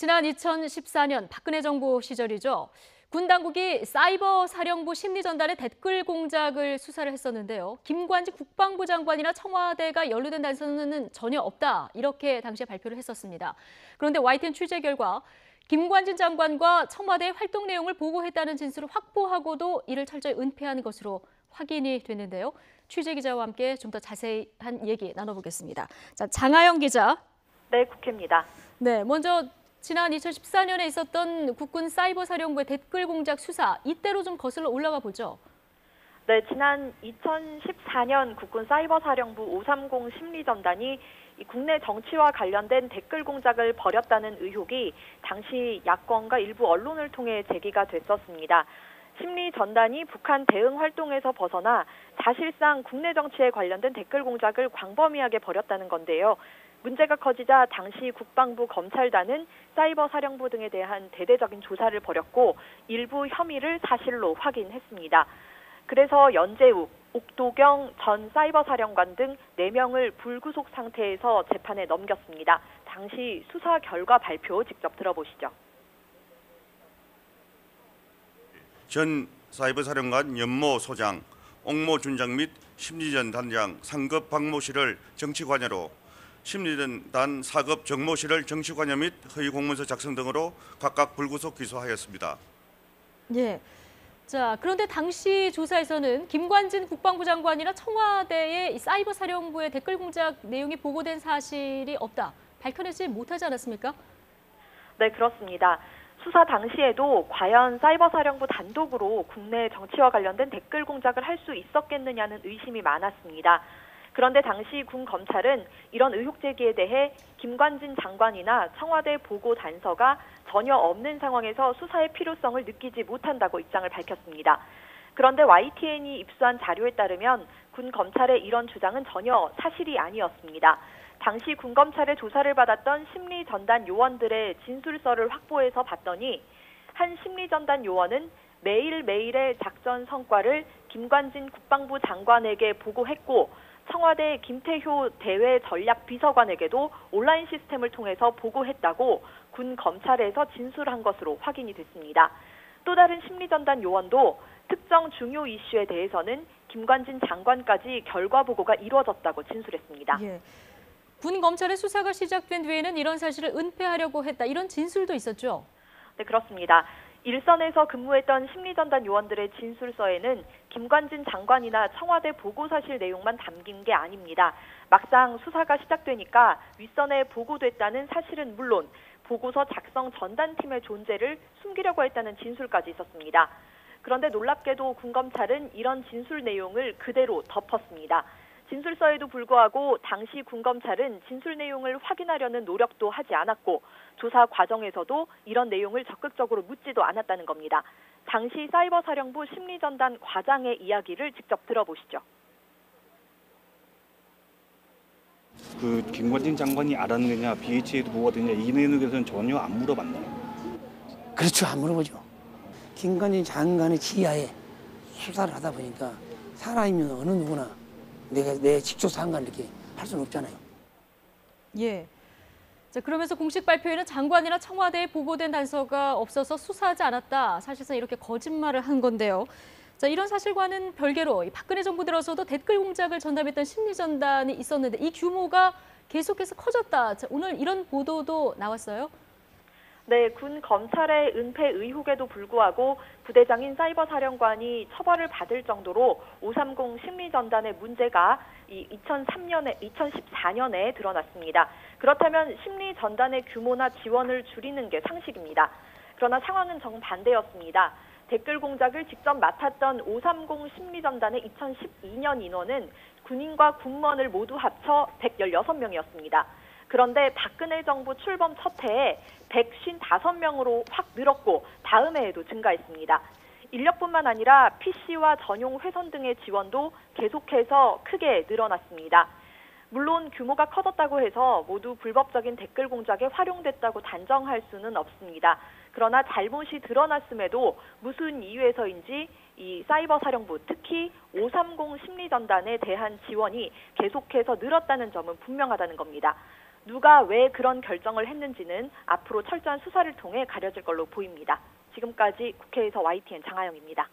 지난 2014년 박근혜 정부 시절이죠. 군 당국이 사이버 사령부 심리전단의 댓글 공작을 수사를 했었는데요. 김관진 국방부 장관이나 청와대가 연루된 단서는 전혀 없다. 이렇게 당시에 발표를 했었습니다. 그런데 YTN 취재 결과 김관진 장관과 청와대의 활동 내용을 보고했다는 진술을 확보하고도 이를 철저히 은폐한 것으로 확인이 됐는데요. 취재 기자와 함께 좀 더 자세한 얘기 나눠보겠습니다. 자, 장하영 기자. 네, 국회입니다. 네, 먼저 지난 2014년에 있었던 국군 사이버 사령부의 댓글 공작 수사, 이때로 좀 거슬러 올라가 보죠. 네, 지난 2014년 국군 사이버 사령부 530 심리전단이 국내 정치와 관련된 댓글 공작을 벌였다는 의혹이 당시 야권과 일부 언론을 통해 제기가 됐었습니다. 심리전단이 북한 대응 활동에서 벗어나 사실상 국내 정치에 관련된 댓글 공작을 광범위하게 벌였다는 건데요. 문제가 커지자 당시 국방부 검찰단은 사이버 사령부 등에 대한 대대적인 조사를 벌였고 일부 혐의를 사실로 확인했습니다. 그래서 연재욱, 옥도경 전 사이버 사령관 등 4명을 불구속 상태에서 재판에 넘겼습니다. 당시 수사 결과 발표 직접 들어보시죠. 전 사이버 사령관 연모 소장, 옥모 준장 및 심리전 단장 상급 박모 씨를 정치 관여로, 심리전단 4급 정모 씨를 정치 관여 및 허위 공문서 작성 등으로 각각 불구속 기소하였습니다. 예. 자, 그런데 당시 조사에서는 김관진 국방부 장관이나 청와대의 사이버 사령부의 댓글 공작 내용이 보고된 사실이 없다. 밝혀내지 못하지 않았습니까? 네, 그렇습니다. 수사 당시에도 과연 사이버 사령부 단독으로 국내 정치와 관련된 댓글 공작을 할 수 있었겠느냐는 의심이 많았습니다. 그런데 당시 군 검찰은 이런 의혹 제기에 대해 김관진 장관이나 청와대 보고 단서가 전혀 없는 상황에서 수사의 필요성을 느끼지 못한다고 입장을 밝혔습니다. 그런데 YTN이 입수한 자료에 따르면 군 검찰의 이런 주장은 전혀 사실이 아니었습니다. 당시 군 검찰의 조사를 받았던 심리전단 요원들의 진술서를 확보해서 봤더니 한 심리전단 요원은 매일매일의 작전 성과를 김관진 국방부 장관에게 보고했고 청와대 김태효 대외 전략 비서관에게도 온라인 시스템을 통해서 보고했다고 군 검찰에서 진술한 것으로 확인이 됐습니다. 또 다른 심리전단 요원도 특정 중요 이슈에 대해서는 김관진 장관까지 결과 보고가 이루어졌다고 진술했습니다. 예. 군 검찰의 수사가 시작된 뒤에는 이런 사실을 은폐하려고 했다. 이런 진술도 있었죠? 네, 그렇습니다. 일선에서 근무했던 심리전단 요원들의 진술서에는 김관진 장관이나 청와대 보고사실 내용만 담긴 게 아닙니다. 막상 수사가 시작되니까 윗선에 보고됐다는 사실은 물론 보고서 작성 전단팀의 존재를 숨기려고 했다는 진술까지 있었습니다. 그런데 놀랍게도 군검찰은 이런 진술 내용을 그대로 덮었습니다. 진술서에도 불구하고 당시 군검찰은 진술 내용을 확인하려는 노력도 하지 않았고 조사 과정에서도 이런 내용을 적극적으로 묻지도 않았다는 겁니다. 당시 사이버 사령부 심리전단 과장의 이야기를 직접 들어보시죠. 그 김관진 장관이 알았느냐, BH에도 뭐가 됐냐 이 내용에 대해서는 전혀 안 물어봤나요? 그렇죠, 안 물어보죠. 김관진 장관의 지하에 수사를 하다 보니까 살아있는 어느 누구나 내 직속 상관 이렇게 할 수는 없잖아요. 예. 자, 그러면서 공식 발표에는 장관이나 청와대에 보고된 단서가 없어서 수사하지 않았다. 사실상 이렇게 거짓말을 한 건데요. 자, 이런 사실과는 별개로 박근혜 정부 들어서도 댓글 공작을 전담했던 심리전단이 있었는데 이 규모가 계속해서 커졌다. 자, 오늘 이런 보도도 나왔어요. 네, 군 검찰의 은폐 의혹에도 불구하고 부대장인 사이버 사령관이 처벌을 받을 정도로 530 심리전단의 문제가 2014년에 드러났습니다. 그렇다면 심리전단의 규모나 지원을 줄이는 게 상식입니다. 그러나 상황은 정반대였습니다. 댓글 공작을 직접 맡았던 530 심리전단의 2012년 인원은 군인과 군무원을 모두 합쳐 116명이었습니다. 그런데 박근혜 정부 출범 첫 해에 155명으로 확 늘었고 다음 해에도 증가했습니다. 인력뿐만 아니라 PC와 전용 회선 등의 지원도 계속해서 크게 늘어났습니다. 물론 규모가 커졌다고 해서 모두 불법적인 댓글 공작에 활용됐다고 단정할 수는 없습니다. 그러나 잘못이 드러났음에도 무슨 이유에서인지 이 사이버 사령부, 특히 530 심리전단에 대한 지원이 계속해서 늘었다는 점은 분명하다는 겁니다. 누가 왜 그런 결정을 했는지는 앞으로 철저한 수사를 통해 가려질 걸로 보입니다. 지금까지 국회에서 YTN 장하영입니다.